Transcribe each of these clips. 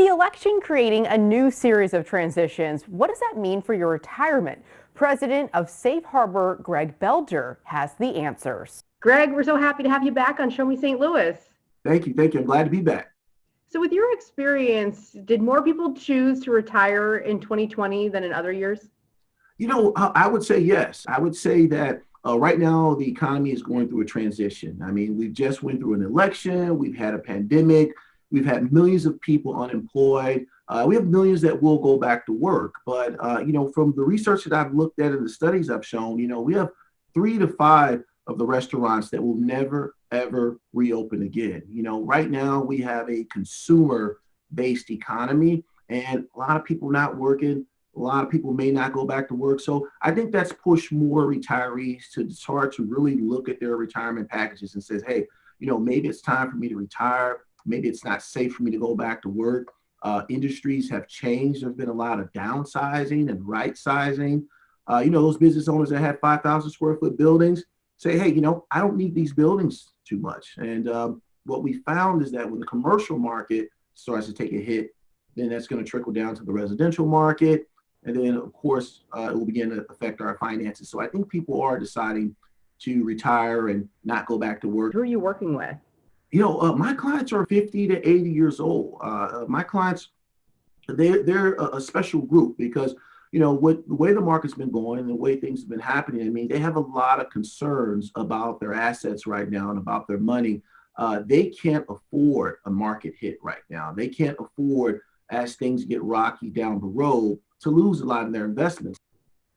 The election creating a new series of transitions. What does that mean for your retirement? President of Safe Harbor, Greg Belger, has the answers. Greg, we're so happy to have you back on Show Me St. Louis. Thank you. Thank you. I'm glad to be back. So, with your experience, did more people choose to retire in 2020 than in other years? I would say yes. I would say that right now the economy is going through a transition. I mean, we just went through an election. We've had a pandemic. We've had millions of people unemployed. We have millions that will go back to work. But, from the research that I've looked at and the studies I've shown, we have 3 to 5 of the restaurants that will never, ever reopen again. Right now we have a consumer based economy and a lot of people not working. A lot of people may not go back to work. So I think that's pushed more retirees to start to really look at their retirement packages and says, hey, maybe it's time for me to retire. Maybe it's not safe for me to go back to work. Industries have changed. There's been a lot of downsizing and right sizing. Those business owners that had 5,000 square foot buildings say, hey, I don't need these buildings too much. And what we found is that when the commercial market starts to take a hit, then that's going to trickle down to the residential market. And then, of course, it will begin to affect our finances. So I think people are deciding to retire and not go back to work. Who are you working with? My clients are 50 to 80 years old. My clients, they're a special group because, with the way the market's been going and the way things have been happening, I mean, they have a lot of concerns about their assets right now and about their money. They can't afford a market hit right now. They can't afford, as things get rocky down the road, to lose a lot of their investments.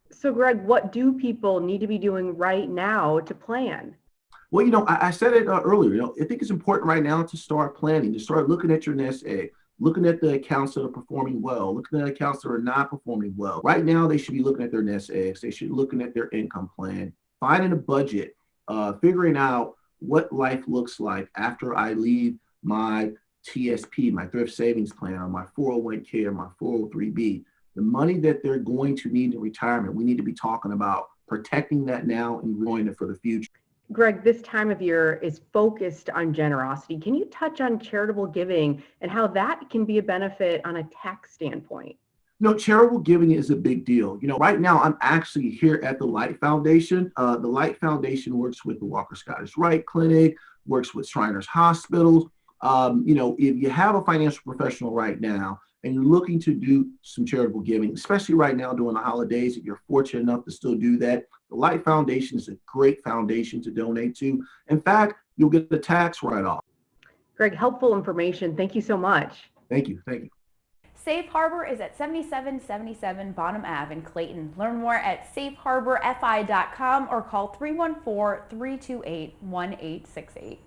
So, Greg, what do people need to be doing right now to plan? Well, I said it earlier. I think it's important right now to start planning, to start looking at your nest egg, looking at the accounts that are performing well, looking at accounts that are not performing well. Right now, they should be looking at their nest eggs. They should be looking at their income plan, finding a budget, figuring out what life looks like after I leave my TSP, my thrift savings plan, or my 401k, or my 403b. The money that they're going to need in retirement, we need to be talking about protecting that now and growing it for the future. Greg, this time of year is focused on generosity. Can you touch on charitable giving and how that can be a benefit on a tax standpoint? Charitable giving is a big deal. Right now I'm actually here at the Light Foundation. The Light Foundation works with the Walker Scottish Rite Clinic, works with Shriners Hospitals. If you have a financial professional right now and you're looking to do some charitable giving, especially right now during the holidays, if you're fortunate enough to still do that, the Light Foundation is a great foundation to donate to. In fact, you'll get the tax write-off. Greg, helpful information. Thank you so much. Thank you. Thank you. Safe Harbor is at 7777 Bonham Ave in Clayton. Learn more at safeharborfi.com or call 314-328-1868.